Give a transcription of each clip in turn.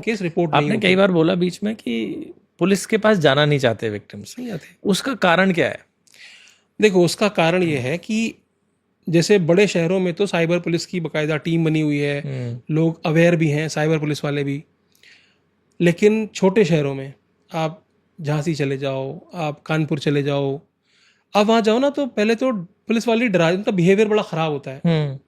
Case report नहीं आपने होते। कई बार बोला बीच में कि पुलिस के पास जाना नहीं चाहते विक्टिम्स, नहीं आते। उसका कारण क्या है? देखो उसका कारण ये है कि जैसे बड़े शहरों में तो साइबर पुलिस की बाकायदा टीम बनी हुई है, लोग अवेयर भी हैं, साइबर पुलिस वाले भी। लेकिन छोटे शहरों में आप झांसी चले जाओ, आप कानपुर चले जाओ, आप वहाँ जाओ ना, तो पहले तो पुलिस वाले डरा, उनका बिहेवियर बड़ा ख़राब होता है,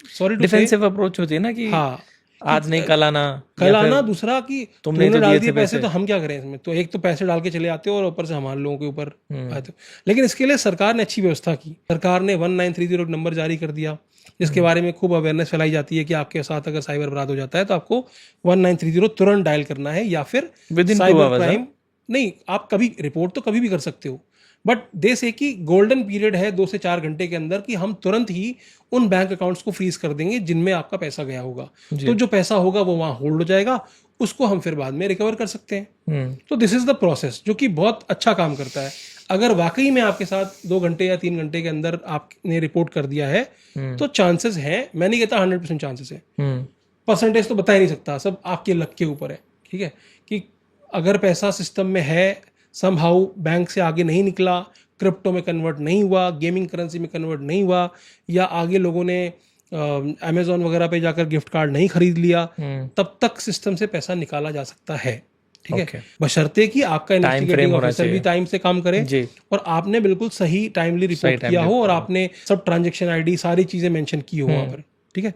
सॉरी टू से। डिफेंसिव अप्रोच होती है ना कि हाँ, कि आज नहीं कल आना, कल या फिर आना, दूसरा कि तुमने तूने तो डाल दिए दिए थे पैसे पैसे। तो हम क्या करें इसमें। तो एक तो पैसे डाल के चले आते हो और ऊपर से हमारे लोगों के ऊपर आते हो। लेकिन इसके लिए सरकार ने अच्छी व्यवस्था की। सरकार ने 1930 नंबर जारी कर दिया, जिसके बारे में खूब अवेयरनेस फैलाई जाती है कि आपके साथ अगर साइबर अपराध हो जाता है तो आपको 1930 तुरंत डायल करना है, या फिर Within 2 साइबर hours, क्राइम। नहीं, आप कभी रिपोर्ट तो कभी भी कर सकते हो, बट दे से कि गोल्डन पीरियड है 2 से 4 घंटे के अंदर कि हम तुरंत ही उन बैंक अकाउंट्स को फ्रीज कर देंगे जिनमें आपका पैसा गया होगा। तो जो पैसा होगा वो वहाँ होल्ड हो जाएगा, उसको हम फिर बाद में रिकवर कर सकते हैं। तो दिस इज द प्रोसेस, जो कि बहुत अच्छा काम करता है। अगर वाकई में आपके साथ 2 घंटे या 3 घंटे के अंदर आपने रिपोर्ट कर दिया है तो चांसेस हैं, मैं नहीं कहता 100% चांसेस है, परसेंटेज तो बता ही नहीं सकता, सब आपके लक के ऊपर है। ठीक है, कि अगर पैसा सिस्टम में है, समहाउ बैंक से आगे नहीं निकला, क्रिप्टो में कन्वर्ट नहीं हुआ, गेमिंग करेंसी में कन्वर्ट नहीं हुआ, या आगे लोगों ने अमेजोन वगैरह पे जाकर गिफ्ट कार्ड नहीं खरीद लिया, तब तक सिस्टम से पैसा निकाला जा सकता है। ठीक है, बशर्ते कि आपका इन्वेस्टिगेटिंग ऑफिसर भी टाइम से काम करे जी। और आपने बिल्कुल सही टाइमली रिपोर्ट किया हो और आपने सब ट्रांजेक्शन आईडी सारी चीजें मेंशन की हो वहां पर। ठीक है,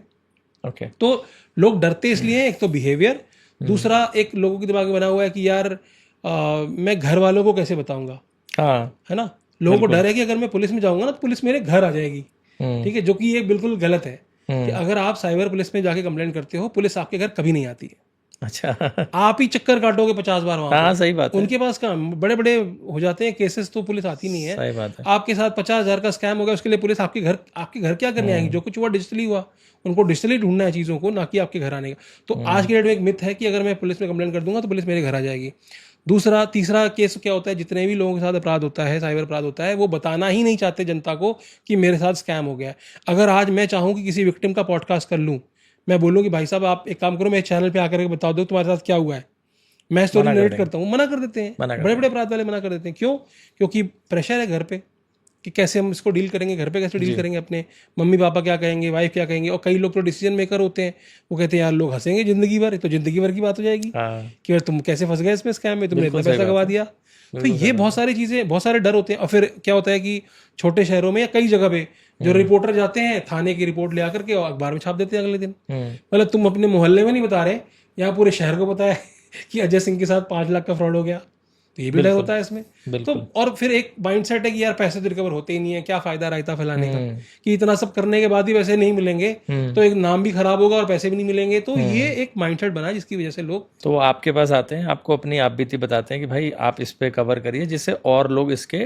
ओके। तो लोग डरते इसलिए हैं, एक तो बिहेवियर, दूसरा एक लोगों के दिमाग में बना हुआ है कि यार मैं घर वालों को कैसे बताऊंगा। हाँ, है ना, लोगों को डर है कि अगर मैं पुलिस में जाऊंगा ना तो पुलिस मेरे घर आ जाएगी। ठीक है, जो कि ये बिल्कुल गलत है कि अगर आप साइबर पुलिस में जाके कंप्लेंट करते हो, पुलिस आपके घर कभी नहीं आती है। अच्छा। आप ही चक्कर काटोगे 50 बार वहां हाँ, पे। सही बात है। उनके पास काम बड़े बड़े हो जाते हैं केसेस, तो पुलिस आती नहीं है। सही बात है। आपके साथ 50,000 का स्कैम हो गया, उसके लिए पुलिस आपके घर क्या करने आएगी। जो कुछ हुआ डिजिटली हुआ, उनको डिजिटली ढूंढना है चीज़ों को, ना कि आपके घर आने का। तो आज के डेट में एक मिथ है कि अगर मैं पुलिस में कंप्लेंट कर दूंगा तो पुलिस मेरे घर आ जाएगी। दूसरा तीसरा केस क्या होता है, जितने भी लोगों के साथ अपराध होता है, साइबर अपराध होता है, वो बताना ही नहीं चाहते जनता को कि मेरे साथ स्कैम हो गया है। अगर आज मैं चाहूँ कि किसी विक्टिम का पॉडकास्ट कर लूँ, मैं बोलूँ कि भाई साहब आप एक काम करो, मेरे चैनल पे आकर के बता दो तुम्हारे साथ क्या हुआ है, मैं स्टोरी नरेट करता हूँ, मना कर देते हैं। बड़े बड़े अपराध वाले मना कर देते हैं। क्यों? क्योंकि प्रेशर है घर पे कि कैसे हम इसको डील करेंगे, घर पे कैसे डील करेंगे, अपने मम्मी पापा क्या कहेंगे, वाइफ क्या कहेंगे। और कई लोग तो डिसीजन मेकर होते हैं, वो कहते हैं यार लोग हंसेंगे जिंदगी भर, तो जिंदगी भर की बात हो जाएगी कि यार तुम कैसे फंस गए इसमें स्कैम में, तुमने इतना पैसा गवा दिया। तो ये बहुत सारी चीज़ें, बहुत सारे डर होते हैं। और फिर क्या होता है कि छोटे शहरों में या कई जगह पे जो रिपोर्टर जाते हैं, थाने की रिपोर्ट ले आकर के और अखबार में छाप देते हैं अगले दिन। मतलब तुम अपने मोहल्ले में नहीं बता रहे, यहाँ पूरे शहर को पता है कि अजय सिंह के साथ 5 लाख का फ्रॉड हो गया। तो ये भी डर होता है इसमें। तो और फिर एक माइंडसेट है कि यार पैसे तो रिकवर होते ही नहीं है, क्या फायदा रायता फैलाने का, कि इतना सब करने के बाद ही पैसे नहीं मिलेंगे तो एक नाम भी खराब होगा और पैसे भी नहीं मिलेंगे। तो ये एक माइंडसेट बना है जिसकी वजह से लोग तो आपके पास आते हैं, आपको अपनी आप बीती बताते हैं कि भाई आप इस पे कवर करिए, जिससे और लोग इसके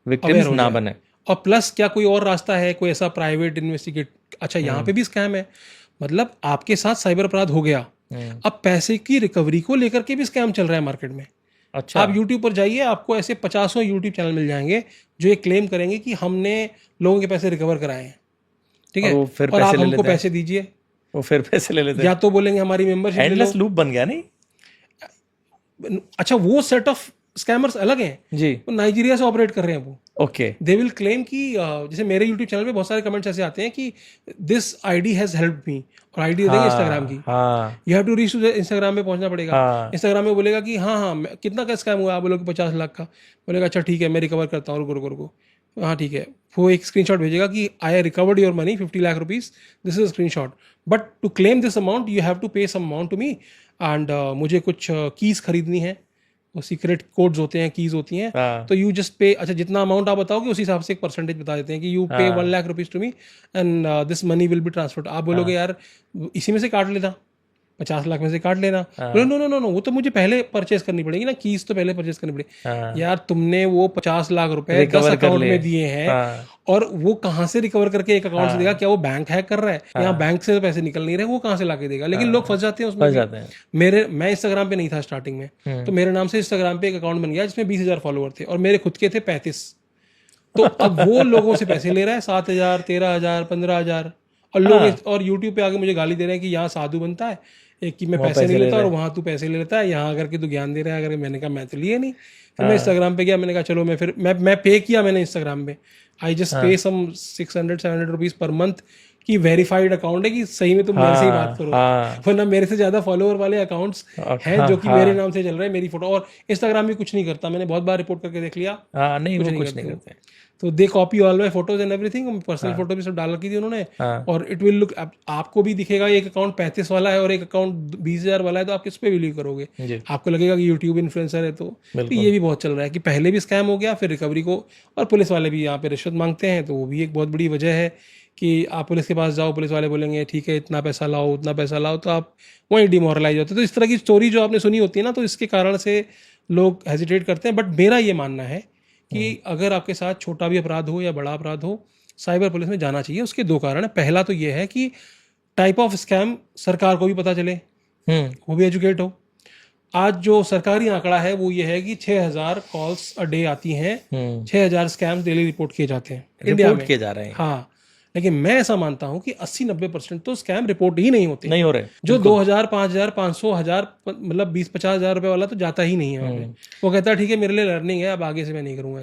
विक्टिम्स ना बने। और प्लस क्या कोई और रास्ता है, कोई ऐसा प्राइवेट इन्वेस्टिगेट, अच्छा यहाँ पे भी स्कैम है, मतलब आपके साथ साइबर अपराध हो गया, अब पैसे की रिकवरी को लेकर के भी स्कैम चल रहा है मार्केट में। अच्छा। आप यूट्यूब पर जाइए, आपको ऐसे 50 यूट्यूब चैनल मिल जाएंगे जो ये क्लेम करेंगे कि हमने लोगों के पैसे रिकवर कराए हैं। ठीक है, और आप हमको पैसे दीजिए, वो फिर पैसे ले लेते हैं। या तो बोलेंगे हमारी मेंबरशिप ले लो। एंडलेस लूप बन गया नहीं? अच्छा, वो सेट ऑफ स्कैमर्स अलग हैं जी, वो नाइजीरिया से ऑपरेट कर रहे हैं। वो ओके। दे विल क्लेम कि जैसे मेरे यूट्यूब चैनल पे बहुत सारे कमेंट्स ऐसे आते हैं कि this ID has help me, और आईडी दे देंगे इंस्टाग्राम की। You have to reach to Instagram में पहुंचना पड़ेगा। इंस्टाग्राम में बोलेगा कि हाँ हाँ कितना का स्कैम हुआ, आप बोलोगे 50 लाख का, बोलेगा अच्छा ठीक है मैं रिकवर करता हूँ, रुको रुको, हाँ ठीक है। वो एक स्क्रीनशॉट भेजेगा कि I recovered your money 50 lakh rupees, this is screenshot, but to claim this amount you have to pay some amount to me, and मुझे कुछ कीज खरीदनी है, वो सीक्रेट कोड्स होते हैं, कीज होती हैं, तो यू जस्ट पे, अच्छा जितना अमाउंट आप बताओगे उस हिसाब से एक परसेंटेज बता देते हैं कि you pay 1 lakh rupees to me and this money will be transferred. आप बोलोगे यार इसी में से काट लेना, 50 लाख में से काट लेना। बोले नो नो नो नो, वो तो मुझे पहले परचेस करनी पड़ेगी ना, कीज तो पहले परचेस करनी पड़ेगी। यार तुमने वो 50 लाख रुपए 10 अकाउंट में दिए हैं, और वो कहाँ से रिकवर करके एक अकाउंट से देगा? क्या वो बैंक हैक कर रहा है? यहाँ बैंक से पैसे निकल नहीं रहे, वो कहाँ से लाके देगा? लेकिन लोग फंस जाते हैं उसमें भी। मैं इंस्टाग्राम पे नहीं था स्टार्टिंग में, तो मेरे नाम से इंस्टाग्राम पे एक अकाउंट बन गया जिसमें 20,000 फॉलोअर थे और मेरे खुद के थे 35। तो अब वो लोगों से पैसे ले रहा है 7,000, 13,000, 15,000, और लोग और यूट्यूब पे आके मुझे गाली दे रहे हैं कि यहाँ साधु बनता है, एक कि मैं पैसे नहीं लेता और वहाँ तू पैसे ले लेता है, यहाँ अगर कि तू ज्ञान दे रहा है, अगर मैंने कहा मैं तो लिए नहीं। फिर मैं इंस्टाग्राम पे गया, मैंने कहा चलो मैं पे किया मैंने इंस्टाग्राम पे, I just pay some 600-700 rupees per month कि वेरीफाइड अकाउंट है कि सही में तुम मेरे से ही बात करो, वरना मेरे से ज्यादा फॉलोअर वाले अकाउंट्स हैं जो कि मेरे नाम से चल रहे हैं, मेरी फोटो। और इंस्टाग्राम भी कुछ नहीं करता, मैंने बहुत बार रिपोर्ट करके देख लिया, नहीं वो कुछ नहीं करते। तो they copy all my photos and everything, personal photo भी सब डाल रखी थी उन्होंने। और इट विल लुक, आपको भी दिखेगा एक अकाउंट 35 वाला है और एक अकाउंट 20,000 वाला है, तो आप किस पे बिलीव करोगे? आपको लगेगा कि यूट्यूब इन्फ्लुएंसर है। तो ये भी बहुत चल रहा है कि पहले भी स्कैम हो गया, फिर रिकवरी को, और पुलिस वाले भी यहाँ पे रिश्वत मांगते हैं, तो वो भी एक बहुत बड़ी वजह है कि आप पुलिस के पास जाओ, पुलिस वाले बोलेंगे ठीक है इतना पैसा लाओ उतना पैसा लाओ, तो आप वहीं डिमोरलाइज होते। तो इस तरह की स्टोरी जो आपने सुनी होती है ना, तो इसके कारण से लोग हेजिटेट करते हैं। बट मेरा ये मानना है कि अगर आपके साथ छोटा भी अपराध हो या बड़ा अपराध हो, साइबर पुलिस में जाना चाहिए। उसके दो कारण है। पहला तो ये है कि टाइप ऑफ स्कैम सरकार को भी पता चले, वो भी एजुकेट हो। आज जो सरकारी आंकड़ा है वो ये है कि 6,000 कॉल्स अ डे आती हैं, 6,000 स्कैम्स डेली रिपोर्ट किए जाते हैं इंडिया में, किए जा रहे हैं। हाँ, लेकिन मैं ऐसा मानता हूं कि 80-90% तो स्कैम रिपोर्ट ही नहीं होते, नहीं हो रहे। जो 2,000, 5,000, 500, 1,000 मतलब 20-50 हज़ार रुपए वाला तो जाता ही नहीं है वहाँ पे। वो कहता है ठीक है मेरे लिए लर्निंग है, अब आगे से मैं नहीं करूंगा।